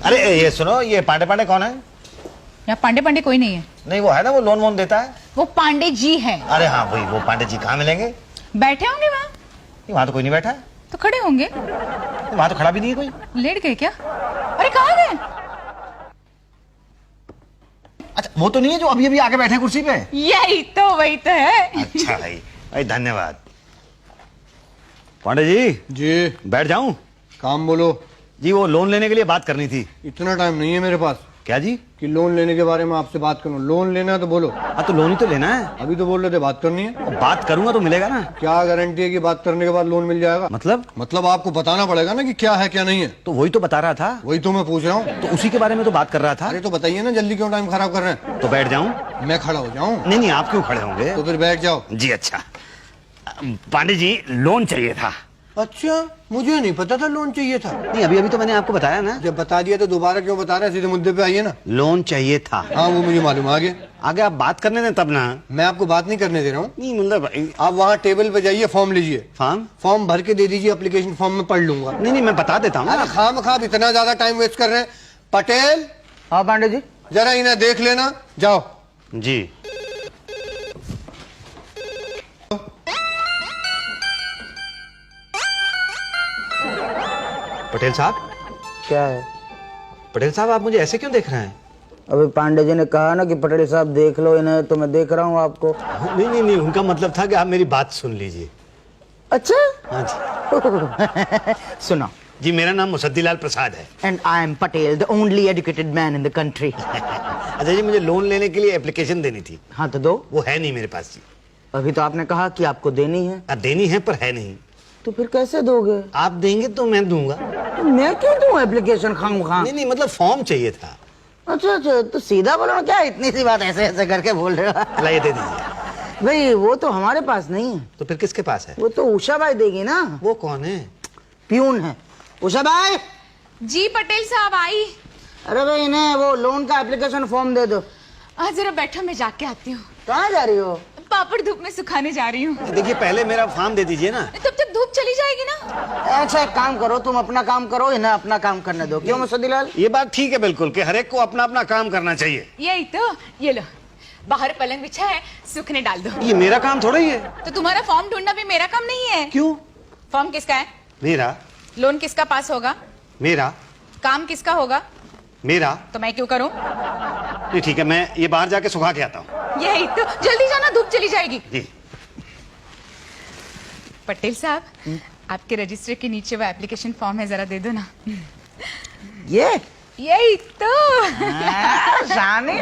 अरे ये सुनो, ये पांडे पांडे कौन है? यहाँ पांडे पांडे कोई नहीं है। नहीं वो है ना, वो लोन वोन देता है। वो पांडे जी है। अरे हाँ वही, वो पांडे जी कहाँ मिलेंगे? बैठे होंगे वहाँ। वहाँ तो कोई नहीं बैठा है। तो खड़े होंगे। वहाँ तो खड़ा भी नहीं है कोई। लेट गए क्या? अरे कहाँ गए? अच्छा वो तो नहीं है जो अभी अभी आके बैठे हैं कुर्सी पे? यही तो, वही तो है। अच्छा भाई, भाई धन्यवाद। पांडे जी जी बैठ जाऊं? काम बोलो। जी वो लोन लेने के लिए बात करनी थी। इतना टाइम नहीं है मेरे पास क्या जी? कि लोन लेने के बारे में आपसे बात करूं। लोन लेना है तो बोलो। हाँ तो लोन ही तो लेना है। अभी तो बोल रहे थे बात करनी है। बात करूंगा तो मिलेगा ना? क्या गारंटी है कि बात करने के बाद लोन मिल जाएगा? मतलब आपको बताना पड़ेगा ना कि क्या है क्या नहीं है। तो वही तो बता रहा था। वही तो मैं पूछ रहा हूँ। तो उसी के बारे में तो बात कर रहा था। अरे तो बताइए ना, जल्दी क्यों टाइम खराब कर रहे हैं? तो बैठ जाऊं? मैं खड़ा हो जाऊं? नहीं नहीं, आप क्यों खड़े होंगे? तो फिर बैठ जाओ। जी अच्छा। पांडे जी लोन चाहिए था। अच्छा, मुझे नहीं पता था लोन चाहिए था। नहीं अभी अभी तो मैंने आपको बताया ना। जब बता दिया तो दोबारा क्यों बता रहे हैं? सीधे मुद्दे पे आइए ना। लोन चाहिए था। हाँ वो मुझे मालूम। आगे आगे आप बात करने दें तब ना। मैं आपको बात नहीं करने दे रहा हूँ। नहीं मतलब आप वहाँ टेबल पे जाइए, फॉर्म लीजिए। फॉर्म भर के दे दीजिए। एप्लीकेशन फॉर्म में पढ़ लूंगा। नहीं नहीं मैं बता देता हूँ। अरे खाम इतना ज्यादा टाइम वेस्ट कर रहे हैं। पटेल। हाँ पांडे जी। जरा इन्हें देख लेना। जाओ। जी पटेल साहब। क्या है? पटेल साहब आप मुझे ऐसे क्यों देख रहे हैं? अभी पांडे जी ने कहा ना कि पटेल साहब देख लो इन्हें, तो मैं देख रहा हूँ आपको। नहीं नहीं नहीं, उनका मतलब था कि आप मेरी बात सुन लीजिए। अच्छा। हाँ जी। सुनो जी मेरा नाम मुसद्दीलाल प्रसाद है। And I am Patel, the only educated man in the country. अच्छा जी, मुझे लोन लेने के लिए एप्लीकेशन देनी थी। हाँ तो दो। वो है नहीं मेरे पास जी। अभी तो आपने कहा कि आपको देनी है। देनी है पर है नहीं। तो फिर कैसे दोगे? आप देंगे तो मैं दूंगा। तो मैं क्यों दूं एप्लीकेशन खाम? नहीं नहीं मतलब फॉर्म चाहिए था। अच्छा अच्छा, तो सीधा बोलो ना, क्या इतनी सी बात ऐसे ऐसे करके बोल रहे हो? लाइए दे दीजिए। भाई वो तो हमारे पास नहीं है। तो फिर किसके पास है? वो तो उषा भाई देगी ना। वो कौन है? प्यून है। उषा भाई। जी पटेल साहब आई। अरे भाई इन्हें वो लोन का एप्लीकेशन फॉर्म दे दो। आज जरा बैठो, मैं जाके आती हूँ। कहाँ जा रही हो? पापड़ धूप में सुखाने जा रही हूँ। देखिए पहले मेरा फॉर्म दे दीजिए ना। तब तक धूप चली जाएगी ना। अच्छा एक काम करो, तुम अपना काम करो, इन्हें अपना काम करने दो। क्यों मुसद्दीलाल? ये बात ठीक है बिल्कुल कि हर एक को अपना अपना काम करना चाहिए। यही तो। ये लो, बाहर पलंग बिछा है, सूखने डाल दो। ये मेरा काम थोड़ा ही है। तो तुम्हारा फॉर्म ढूंढना भी मेरा काम नहीं है? क्यों? फॉर्म किसका है? मेरा। लोन किसका पास होगा? मेरा। काम किसका होगा? मेरा। तो मैं क्यों करूं? नहीं ठीक है, मैं ये बाहर जाके सुखा के आता हूँ। यही तो, जल्दी जाना, धूप चली जाएगी। जी। पटेल साहब, आपके रजिस्टर के नीचे वो एप्लीकेशन फॉर्म है, जरा दे दो ना। ये यही तो। शानी।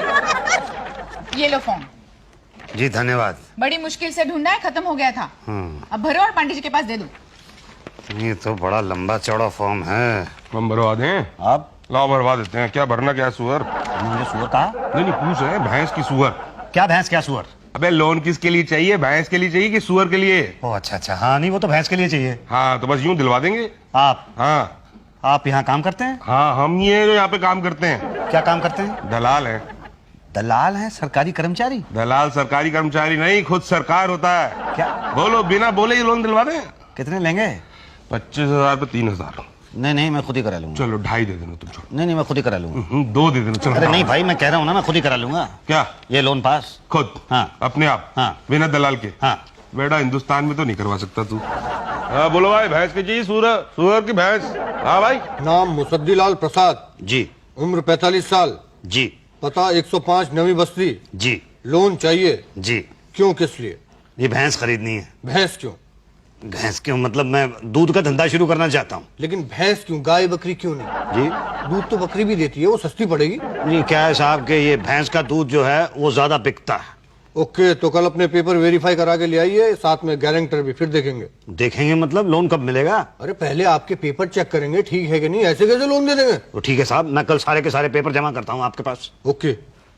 ये लो फॉर्म। जी धन्यवाद। बड़ी मुश्किल से ढूंढा है, खत्म हो गया था। अब भरो और पांडे जी के पास दे दो। ये तो बड़ा लंबा चौड़ा फॉर्म है। हम भरवा दें? आप? लाओ भरवा देते हैं। क्या भरना? क्या सुअर? मुझे सुअर कहा? नहीं नहीं, पूछ रहे हैं भैंस की सुअर। क्या भैंस क्या सुअर? अबे लोन किसके लिए चाहिए? भैंस के लिए चाहिए कि सुअर के लिए? ओह अच्छा अच्छा, हाँ नहीं वो तो भैंस के लिए चाहिए। हाँ तो बस यूं दिलवा देंगे। आप? हाँ। आप यहाँ काम करते हैं? हाँ हम ये जो यहाँ पे काम करते हैं। क्या काम करते हैं? दलाल है। दलाल है? सरकारी कर्मचारी? दलाल सरकारी कर्मचारी नहीं, खुद सरकार होता है। क्या? बोलो, बिना बोले ये लोन दिलवा दें। कितने लेंगे? 25,000 पे 3,000। नहीं नहीं मैं खुद ही करा लूंगा। चलो 2.5 दे देना तुम। छोड़। नहीं नहीं मैं खुद ही करा लूंगा। 2 दे देना। चलो। अरे नहीं भाई, मैं कह रहा हूँ ना मैं खुद ही करा लूंगा। क्या? ये लोन पास खुद? हाँ। अपने आप? हाँ। बिना दलाल के? हाँ। बेटा हिंदुस्तान में तो नहीं करवा सकता तू। हाँ बोलो भाई, भैंस की चाहिए? सुअर की भैंस? हाँ भाई। नाम मुसद्दीलाल प्रसाद। जी। उम्र 45 साल। जी। पता 105 नवी बस्ती। जी। लोन चाहिए? जी। क्यों, किस लिए? ये भैंस खरीदनी है। भैंस क्यों? भैंस क्यों मतलब मैं दूध का धंधा शुरू करना चाहता हूँ। लेकिन भैंस क्यों, गाय बकरी क्यों नहीं? जी। दूध तो बकरी भी देती है, वो सस्ती पड़ेगी। नहीं क्या है साहब कि ये भैंस का दूध जो है वो ज्यादा बिकता है। ओके, तो कल अपने पेपर वेरीफाई करा के ले आइए, साथ में गारंटर भी, फिर देखेंगे। देखेंगे मतलब? लोन कब मिलेगा? अरे पहले आपके पेपर चेक करेंगे, ठीक है कि नहीं, ऐसे कैसे लोन दे देंगे? तो ठीक है साहब, मैं कल सारे के सारे पेपर जमा करता हूँ आपके पास। ओके।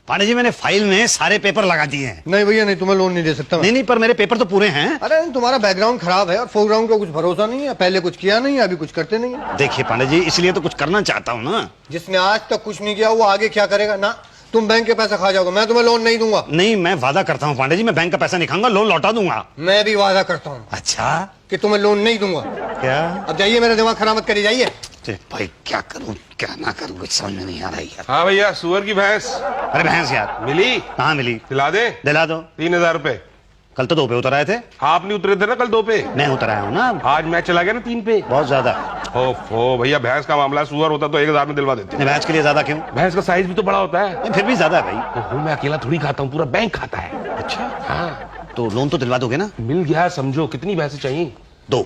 पांडे जी मैंने फाइल में सारे पेपर लगा दिए हैं। नहीं भैया नहीं, तुम्हें लोन नहीं दे सकता मैं। नहीं नहीं पर मेरे पेपर तो पूरे हैं। अरे तुम्हारा बैकग्राउंड खराब है और फोरग्राउंड का कुछ भरोसा नहीं है, पहले कुछ किया नहीं, अभी कुछ करते नहीं है। देखिए पांडे जी, इसलिए तो कुछ करना चाहता हूँ ना। जिसने आज तक कुछ नहीं किया वो आगे क्या करेगा? ना तुम बैंक के पैसा खा जाओगे, मैं तुम्हें लोन नहीं दूंगा। नहीं मैं वादा करता हूँ पांडे जी, मैं बैंक का पैसा नहीं खाऊंगा, लोन लौटा दूंगा। मैं भी वादा करता हूँ अच्छा कि तुम्हें लोन नहीं दूंगा। क्या? अब जाइए, मेरा दिमाग खराब मत करिए, जाइए। अरे भाई क्या करूं क्या ना करूं कुछ समझ में नहीं आ रहा यार। हाँ भैया, सुअर की भैंस अरे भैंस यार मिली? कहाँ मिली? दिला दे। दिला दो। 3000 रुपए। कल तो 2 पे उतर आए थे। आप नहीं उतरे थे ना कल 2 पे? मैं उतर आया हूँ ना। आज मैं चला गया ना 3 पे। बहुत ज्यादा। ओफो भैया, भैंस का मामला, सुअर होता तो 1000 में दिलवा देते। भैंस के लिए ज्यादा क्यों? भैंस का साइज भी तो बड़ा होता है। फिर भी ज्यादा है भाई। ओहो, मैं अकेला थोड़ी खाता हूँ, पूरा बैंक खाता है। अच्छा हाँ, तो लोन तो दिलवा दोगे ना? मिल गया समझो। कितनी भैंसें चाहिए? 2।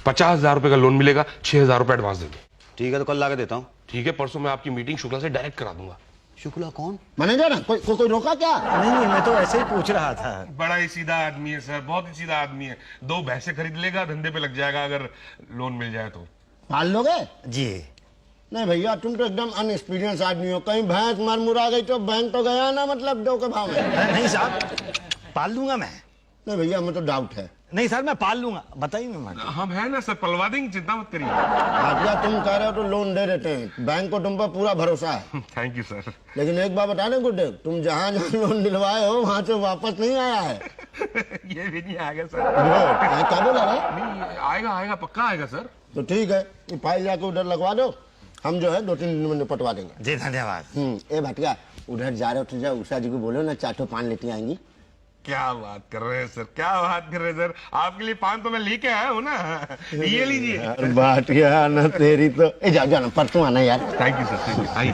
50,000 रुपए का लोन मिलेगा, 6,000 रुपए एडवांस दे दो। ठीक है तो कल ला के देता हूँ। ठीक है, परसों मैं आपकी मीटिंग शुक्ला से डायरेक्ट करा दूंगा। शुक्ला कौन? मैनेजर ना कोई रोका क्या? नहीं मैं तो ऐसे ही पूछ रहा था। बड़ा ही सीधा आदमी है सर, बहुत ही सीधा आदमी है। 2 भैंसे खरीद लेगा, धंधे पे लग जाएगा अगर लोन मिल जाए तो। पाल लोगे? जी नहीं भैया, तुम तो एकदम अनएक्सपीरियंस आदमी हो। कहीं भैंस मर मुरा गई तो बैंक तो गया ना, मतलब 2 के भाव में। नहीं साहब पाल लूंगा मैं। नहीं भैया, हमें तो डाउट है। नहीं सर मैं पाल लूंगा, बताइए मैं। हम है ना सर, पलवा देंगे, चिंता मत करिए। भाटिया, तुम कह रहे हो तो लोन दे देते हैं। बैंक को तुम पर पूरा भरोसा है। Thank you sir. लेकिन एक बात बता दें गुड्डे, तुम जहाँ जहाँ लोन दिलवाए हो वहाँ से वापस नहीं आया है। ये भी नहीं आएगा सर। क्या बोला रे? नहीं आएगा, आएगा पक्का आएगा सर। तो ठीक है, ये फाइल जाके उधर लगवा दो, हम जो है 2-3 दिन में निपटवा देंगे। जी धन्यवाद। ए भाटिया, उधर जा रहे हो तो जाओ, उषा जी को बोलो ना 4 पान लेती आएंगी। क्या बात कर रहे हैं सर, क्या बात कर रहे हैं सर। आपके लिए पान तो मैं लेके आया हूँ ना। ये लीजिए। यार भाटिया ना तेरी तो। ए जाओ जाओ ना, परसों आना यार। Thank you sir, thank you. आइए।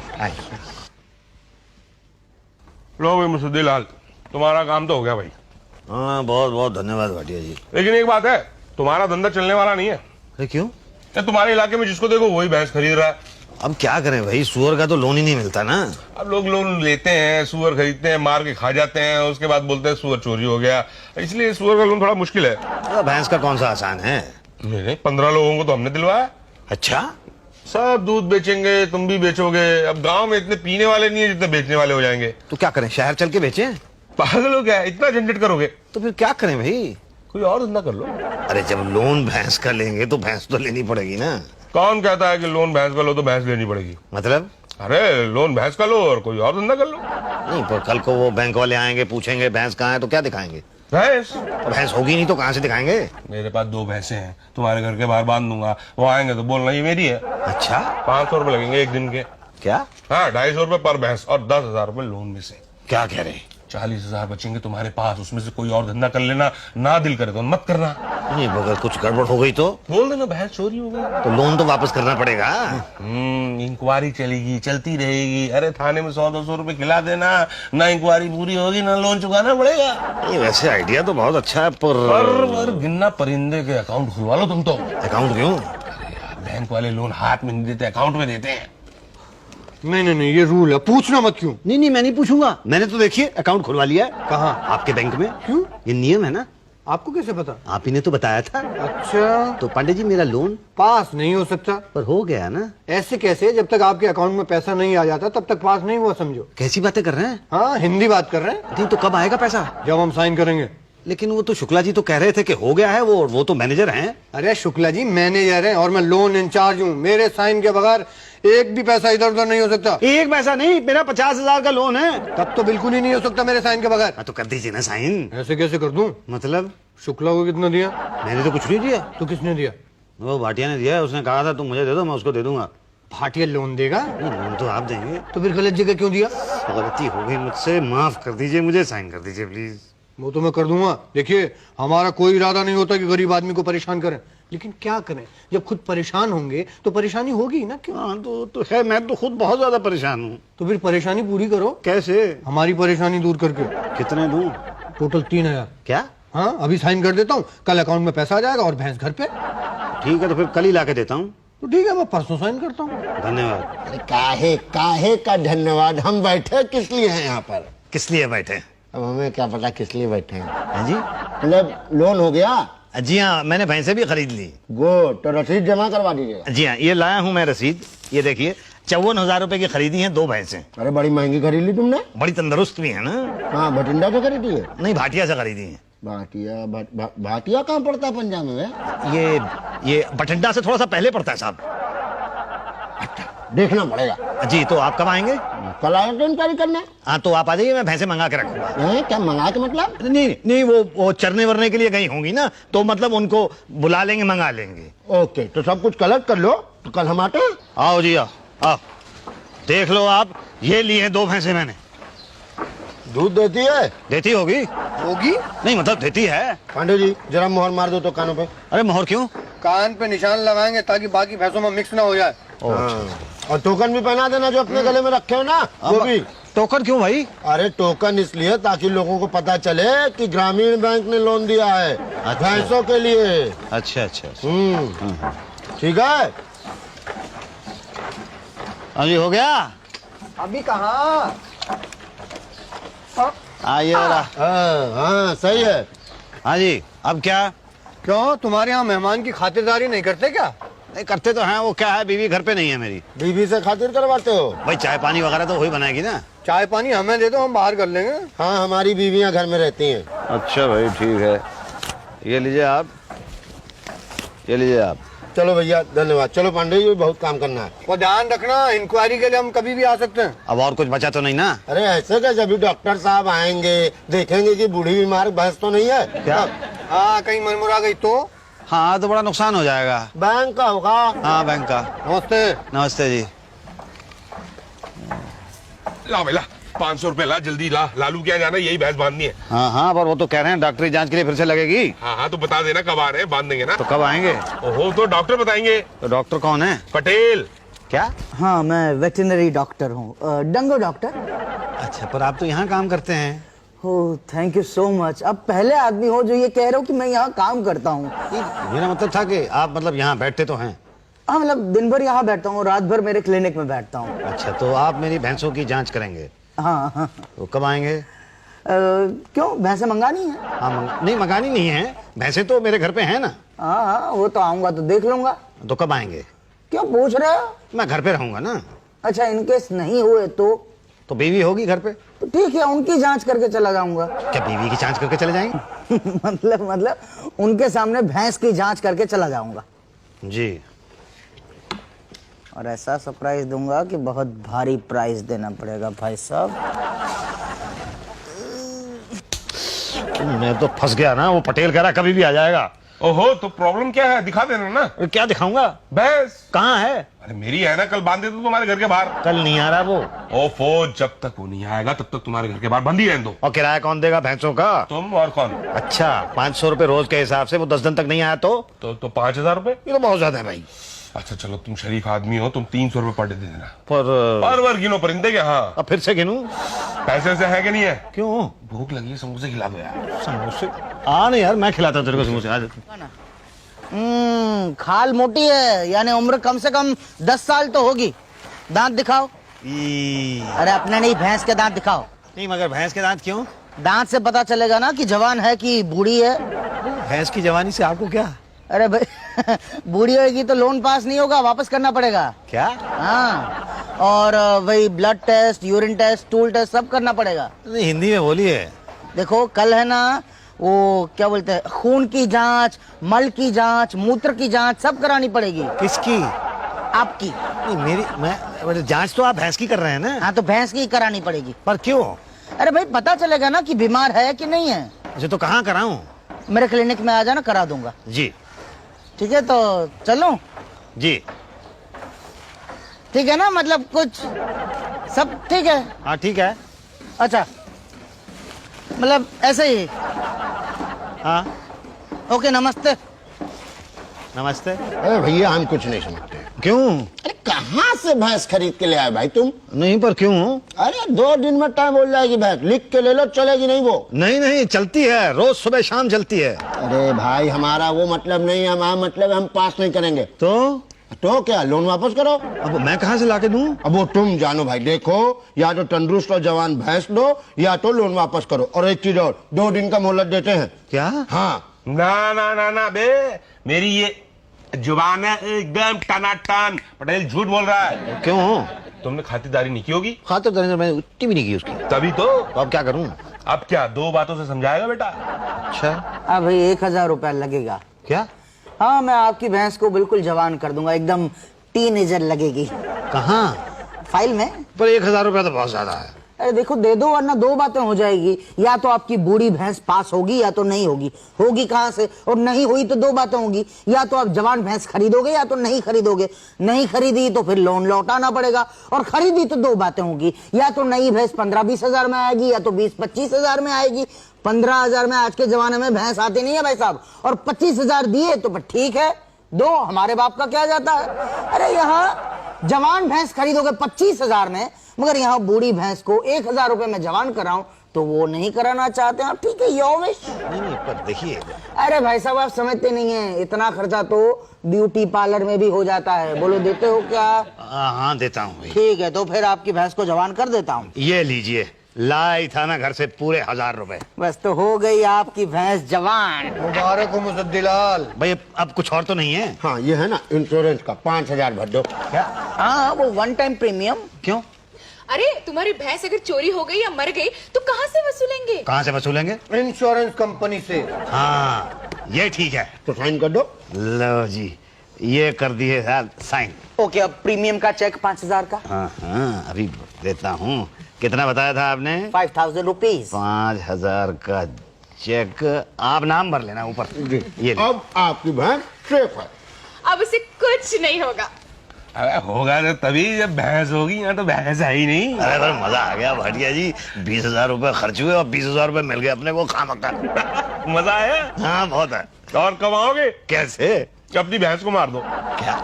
लो भाई मुसद्दीलाल, तुम्हारा काम तो हो गया भाई। हाँ बहुत बहुत धन्यवाद भाटिया जी। लेकिन एक बात है, तुम्हारा धंधा चलने वाला नहीं है। अरे क्यों? क्या तुम्हारे इलाके में जिसको देखो वही भैंस खरीद रहा है। अब क्या करें भाई, सुअर का तो लोन ही नहीं मिलता ना। अब लोग लोन लेते हैं, सुअर खरीदते हैं, मार के खा जाते हैं, उसके बाद बोलते हैं सुअर चोरी हो गया। इसलिए सुअर का लोन थोड़ा मुश्किल है। तो भैंस का कौन सा आसान है? नहीं, 15 लोगों को तो हमने दिलवाया। अच्छा सब दूध बेचेंगे, तुम भी बेचोगे। अब गांव में इतने पीने वाले नहीं है जितने बेचने वाले हो जाएंगे। तो क्या करें, शहर चल के बेचें? पागल हो गया, इतना झंझट करोगे? तो फिर क्या करें भाई? कोई और धंधा कर लो। अरे जब लोन भैंस का लेंगे तो भैंस तो लेनी पड़ेगी ना। कौन कहता है कि लोन भैंस का लो तो भैंस लेनी पड़ेगी? मतलब? अरे लोन भैंस का लो और कोई और धंधा कर लो। नहीं पर कल को वो बैंक वाले आएंगे, पूछेंगे भैंस कहाँ है, तो क्या दिखाएंगे? भैंस? तो भैंस होगी नहीं तो कहाँ से दिखाएंगे? मेरे पास 2 भैंसे हैं, तुम्हारे घर के बाहर बांध दूंगा। वो आएंगे तो बोलना ये मेरी है। अच्छा 500 रुपए लगेंगे 1 दिन के। क्या? हाँ, 250 रुपए पर भैंस और 10,000 रुपए लोन में से। क्या कह रहे? 40,000 बचेंगे तुम्हारे पास, उसमें से कोई और धंधा कर लेना। ना दिल करे तो मत करना। नहीं अगर कुछ गड़बड़ हो गई तो? बोल देना भैंस चोरी हो गई। तो लोन तो वापस करना पड़ेगा। इंक्वायरी चलेगी, चलती रहेगी। अरे थाने में 100-200 रुपए खिला देना, ना इंक्वायरी पूरी होगी ना लोन चुकाना पड़ेगा। नहीं वैसे आइडिया तो बहुत अच्छा है पर गिनना परिंदे के अकाउंट खुलवा लो तुम तो। अकाउंट क्यों? बैंक वाले लोन हाथ में नहीं देते, अकाउंट में देते हैं। नहीं, ये रूल है, पूछना मत। क्यों? नहीं मैं नहीं पूछूंगा। मैंने तो देखिए अकाउंट खुलवा लिया है। कहाँ? आपके बैंक में। क्यों? ये नियम है ना। आपको कैसे पता? आप ही ने तो बताया था। अच्छा, तो पांडे जी मेरा लोन पास नहीं हो सकता। पर हो गया ना। ऐसे कैसे? जब तक आपके अकाउंट में पैसा नहीं आ जाता तब तक पास नहीं हुआ समझो। कैसी बातें कर रहे हैं? हाँ, हिंदी बात कर रहे हैं। नहीं तो कब आएगा पैसा? जब हम साइन करेंगे। लेकिन वो तो शुक्ला जी तो कह रहे थे कि हो गया है। वो तो मैनेजर हैं। अरे शुक्ला जी मैनेजर हैं और मैं लोन इंचार्ज हूँ। मेरे साइन के बगैर एक भी पैसा इधर उधर नहीं हो सकता। एक पैसा नहीं, मेरा 50,000 का लोन है। तब तो बिल्कुल ही नहीं हो सकता मेरे साइन के बगैर। हाँ, तो कर दीजिए ना साइन। ऐसे कैसे कर दूं? मतलब? शुक्ला को कितना दिया? मैंने तो कुछ नहीं दिया। तो किसने दिया? वो भाटिया ने दिया है। उसने कहा था तुम मुझे दे दो, मैं उसको दे दूंगा। भाटिया लोन देगा? नहीं, लोन तो आप देंगे। तो फिर गलत जगह क्यों दिया? गलती हो गई मुझसे, माफ कर दीजिए, मुझे साइन कर दीजिए प्लीज। वो तो मैं कर दूंगा। देखिए, हमारा कोई इरादा नहीं होता कि गरीब आदमी को परेशान करें, लेकिन क्या करें, जब खुद परेशान होंगे तो परेशानी होगी ना। क्यों? हाँ तो है, मैं तो खुद बहुत ज्यादा परेशान हूँ। तो फिर परेशानी पूरी करो। कैसे? हमारी परेशानी दूर करके। कितने दूं? टोटल 3,000। क्या? हाँ, अभी साइन कर देता हूँ, कल अकाउंट में पैसा आ जाएगा और भैंस घर पे। ठीक है तो फिर कल ही ला के देता हूँ। तो ठीक है, मैं परसों साइन करता हूँ। धन्यवाद। अरे काहे का धन्यवाद, हम बैठे किस लिए हैं यहाँ पर? किस लिए बैठे? अब हमें क्या पता किस लिए बैठे हैं। हाँ जी? मतलब लोन हो गया? जी हाँ, मैंने भैंसे भी खरीद ली। गुड, तो रसीद जमा करवा दीजिए। जी हाँ, ये लाया हूँ मैं रसीद। ये देखिए 54,000 रुपए की खरीदी है 2 भैंसें। अरे बड़ी महंगी खरीद ली तुमने। बड़ी तंदुरुस्त भी है ना। हाँ, भटिंडा से खरीदी है? नहीं, भाटिया से खरीदी है। भाटिया कहाँ पड़ता है पंजाब में? ये बठिंडा से थोड़ा सा पहले पड़ता है साहब। देखना पड़ेगा। जी, तो आप कब आएंगे? कल आया तो इंक्वायरी करने। हाँ, तो आप आ जाइए, मैं भैंसे मंगा के रखूंगा। हैं? क्या मंगा के मतलब? नहीं नहीं, वो चरने वरने के लिए गई होंगी ना, तो मतलब उनको बुला लेंगे, मंगा लेंगे। ओके, तो सब कुछ कलेक्ट कर लो, तो कल हम आते हैं। आओ जी, आओ आओ, देख लो आप, ये लिए हैं 2 भैंसे मैंने। दूध देती है? देती होगी। होगी? नहीं मतलब देती है। पांडे जी जरा मोहर मार दो तो कानों पे। अरे मोहर क्यों? कान पे निशान लगाएंगे ताकि बाकी भैंसों में मिक्स ना हो जाए। हाँ। और टोकन भी पहना देना जो अपने गले में रखे हो ना, वो भी। टोकन क्यों भाई? अरे टोकन इसलिए ताकि लोगों को पता चले कि ग्रामीण बैंक ने लोन दिया है भैंसों के लिए। अच्छा अच्छा, ठीक है। हाँ जी, हो गया। अभी कहाँ? आइए जरा। हाँ सही है। हाँ जी, अब क्या? क्यों, तुम्हारे यहाँ मेहमान की खातिरदारी नहीं करते क्या? नहीं करते तो हैं, वो क्या है, बीवी घर पे नहीं है मेरी। बीबी से खातिर करवाते हो? भाई चाय पानी वगैरह तो वही बनाएगी ना। चाय पानी हमें दे दो, हम बाहर कर लेंगे। हाँ, हमारी बीवियां घर में रहती हैं। अच्छा भाई, ठीक है, ये लीजिए आप, ये लीजिए आप। चलो भैया, धन्यवाद। चलो पांडे जी, बहुत काम करना है। और ध्यान रखना, इंक्वायरी के लिए हम कभी भी आ सकते हैं। अब और कुछ बचा तो नहीं ना? अरे ऐसे कैसे, अभी डॉक्टर साहब आएंगे, देखेंगे कि बूढ़ी बीमार भैंस तो नहीं है। क्या? हाँ, कहीं मनमुरा गई तो? हाँ, तो बड़ा नुकसान हो जाएगा। बैंक का होगा। हाँ, बैंक का। नमस्ते। नमस्ते जी। ला बेला 500 रुपए ला, जल्दी ला, लालू क्या जाना, यही भैंस बांधनी है। हाँ हाँ, पर वो तो कह रहे हैं डॉक्टरी जांच के लिए फिर से लगेगी। हाँ हाँ, तो बता देना कब आ रहे हैं, बांध देंगे ना। तो कब आएंगे? ओहो, तो डॉक्टर बताएंगे। तो डॉक्टर कौन है? पटेल। क्या? हाँ, मैं वेटरनरी डॉक्टर हूँ, डंगो डॉक्टर। अच्छा, पर आप तो यहाँ काम करते हैं। ओह, थैंक यू सो मच। अब पहले आदमी हो जो ये कह रहे हो कि मैं यहाँ काम करता हूँ। मेरा मतलब था कि आप मतलब यहाँ बैठते तो हैं। हाँ, मतलब दिन भर यहाँ बैठता हूँ, रात भर मेरे क्लिनिक में बैठता हूँ। अच्छा, तो आप मेरी भैंसों की जांच करेंगे? हाँ हाँ। तो कब आएंगे? क्यों, भैंसे मंगानी है? हाँ, नहीं मंगानी नहीं है, भैंसे तो मेरे घर पे हैं ना। हाँ हाँ, वो तो आऊंगा तो देख लूंगा। तो कब आएंगे? क्यों पूछ रहे हो? मैं घर पे रहूंगा ना। अच्छा, इनकेस नहीं हुए तो बीवी होगी घर पे? तो ठीक है, उनकी जांच करके चला जाऊंगा। क्या बीवी की जांच करके चले जाएंगे? मतलब उनके सामने भैंस की जांच करके चला जाऊंगा जी। और ऐसा सरप्राइज दूंगा कि बहुत भारी प्राइस देना पड़ेगा भाई साहब। मैं तो फंस गया ना, वो पटेल कह रहा कभी भी आ जाएगा। ओहो, तो प्रॉब्लम क्या है, दिखा देना ना। क्या दिखाऊंगा? भैंस कहाँ है? अरे मेरी है ना, कल बांध दे तो तुम्हारे घर के बाहर। कल नहीं आ रहा वो। ओफो, जब तक वो नहीं आएगा तब तक तुम्हारे घर के बाहर बंद ही रहने दो। और किराया कौन देगा भैंसों का? तुम और कौन? अच्छा, 500 रुपए रोज के हिसाब से, वो 10 दिन तक नहीं आया तो 5000 रुपए। ये तो बहुत ज्यादा है भाई। अच्छा चलो, तुम शरीफ आदमी हो, तुम 300 रुपए पर डे दे देना। पर बार बार गिनो परिंदे के। हाँ, अब फिर से गिनूं? पैसे से है कि नहीं है? क्यों? भूख लगी है, समोसे खिला दो यार। समोसे? आ नहीं यार, मैं खिलाता हूं तेरे को समोसे। आ जा। खाल मोटी है, यानी उम्र कम से कम 10 साल तो होगी। दांत दिखाओ। अरे अपने नहीं, भैंस के दांत दिखाओ। नहीं, मगर भैंस के दांत क्यों? दांत से पता चलेगा ना कि जवान है कि बूढ़ी है। भैंस की जवानी से आपको क्या? अरे भाई बूढ़ी होगी तो लोन पास नहीं होगा, वापस करना पड़ेगा। क्या? हाँ, और वही blood test, urine test, stool test सब करना पड़ेगा। नहीं, हिंदी में बोलिए। देखो, कल है ना वो क्या बोलते हैं, खून की जांच, मल की जांच, मूत्र की जांच सब करानी पड़ेगी। किसकी? आपकी। नहीं, मेरी जांच तो आप भैंस की कर रहे हैं ना। हाँ, तो भैंस की करानी पड़ेगी। पर क्यों? अरे भाई, पता चलेगा ना कि बीमार है कि नहीं है। अच्छा, तो कहाँ कराऊं? मेरे क्लिनिक में आ जाना, करा दूंगा। जी। ठीक है, तो चलो। जी। ठीक है ना, मतलब कुछ सब ठीक है? हाँ ठीक है। अच्छा, मतलब ऐसे ही। हाँ, ओके, नमस्ते। नमस्ते। अरे भैया, हम कुछ नहीं समझते। क्यों? अरे कहाँ से भैंस खरीद के ले आए भाई तुम? नहीं, पर क्यों? अरे 2 दिन में टाइम बोल जाएगी भैंस, लिख के ले लो, चलेगी नहीं वो? नहीं नहीं, चलती है, रोज सुबह शाम चलती है। अरे भाई, हमारा वो मतलब नहीं है, हमारा मतलब हम पास नहीं करेंगे। तो क्या, लोन वापस करो। अब मैं कहाँ से लाके दूं? अब वो तुम जानो भाई। देखो, या तो तंदुरुस्त और जवान भैंस दो, या तो लोन वापस करो। और एक चीज और, 2 दिन का मोहलत देते हैं। क्या? हाँ। ना ना ना ना बे, मेरी ये जुबान है एकदम टनाटन। पटेल झूठ बोल रहा है। क्यों? तुमने खातिरदारी नहीं की होगी। खातिरदारी मैंने उतनी भी नहीं की उसकी। तभी तो अब क्या करूं? अब क्या 2 बातों से समझाएगा बेटा? अच्छा। हाँ भाई, 1000 रुपया लगेगा। क्या? हाँ, मैं आपकी भैंस को बिल्कुल जवान कर दूंगा, एकदम टीनेजर लगेगी। कहाँ? फाइल में। पर 1000 रुपया तो बहुत ज्यादा है। अरे देखो दे दो, वरना दो बातें हो जाएगी, या तो आपकी बूढ़ी भैंस पास होगी या तो नहीं होगी। होगी कहाँ से, और नहीं हुई तो दो बातें होंगी, या तो आप जवान भैंस खरीदोगे या तो नहीं खरीदोगे। नहीं खरीदी तो फिर लोन लौटाना पड़ेगा, और खरीदी तो दो बातें होंगी, या तो नई भैंस 15-20 हजार में आएगी या तो 20-25 हजार में आएगी। 15 हजार में आज के जमाने में भैंस आती नहीं है भाई साहब, और 25 हजार दिए तो ठीक है, दो, हमारे बाप का क्या जाता है। अरे यहाँ जवान भैंस खरीदोगे 25 हजार में, मगर यहाँ बूढ़ी भैंस को 1000 रुपए में जवान कराऊं तो वो नहीं कराना चाहते हैं। ठीक है, योर विश। नहीं, पर देखिए। अरे भाई साहब आप समझते नहीं है, इतना खर्चा तो ब्यूटी पार्लर में भी हो जाता है। बोलो देते हो क्या? हाँ देता हूँ भाई। ठीक है, तो फिर आपकी भैंस को जवान कर देता हूँ। ये लीजिए, लाई था ना घर से पूरे 1000 रुपए। बस तो हो गई आपकी भैंस जवान। मुबारक हो मुजद्दिलाल। भाई अब कुछ और तो नहीं है? हाँ ये है ना इंश्योरेंस का 5000 भर दो। क्या? हाँ वो 1 टाइम प्रीमियम। क्यों? अरे तुम्हारी भैंस अगर चोरी हो गई या मर गई तो कहाँ से वसूलेंगे? कहाँ से वसूलेंगे? इंश्योरेंस कंपनी से। हाँ ये ठीक है। तो साइन कर दो। लो जी, ये कर दिए साइन। ओके, अब प्रीमियम का चेक 5000 का। हाँ अभी देता हूँ। कितना बताया था आपने? 5000 रुपीज। 5000 का चेक। आप नाम भर लेना ऊपर। ये ले। अब आपकी भैंस सेफ है। अब उसे कुछ नहीं होगा। अरे होगा तो तभी जब भैंस होगी, यहाँ तो भैंस है ही नहीं। अरे पर मजा आ गया भाटिया जी। 20,000 रुपए खर्च हुए और 20,000 रुपए मिल गए अपने को खामखा। मजा आया? हाँ बहुत है। और कमाओगे? कैसे? अपनी भैंस को मार दो। क्या?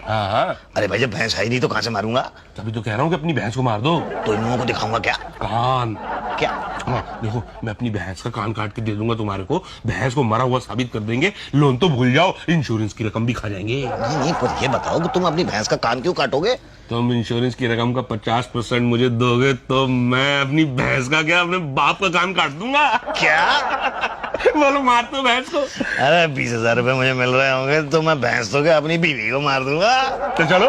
हाँ हाँ, अरे भाई जब भैंस है ही नहीं तो कहाँ से मारूंगा? तभी तो कह रहा हूँ कि अपनी भैंस को मार दो। तो इन लोगों को दिखाऊंगा क्या? कान। क्या? हाँ देखो, मैं अपनी भैंस का कान काट के दे दूंगा तुम्हारे को, भैंस को मरा हुआ साबित कर देंगे, लोन तो भूल जाओ, इंश्योरेंस की रकम भी खा जाएंगे। नहीं पर ये बताओ कि तुम अपनी भैंस का कान क्यों काटोगे? तुम इंश्योरेंस की रकम का 50% मुझे दोगे तो मैं अपनी भैंस का क्या, अपने बाप का कान काट दूंगा। क्या? बोलो मार दो भैंस को। अरे 20,000 रुपए मुझे मिल रहे होंगे तो मैं भैंस तो क्या अपनी बीवी को मार दूंगा। तो चलो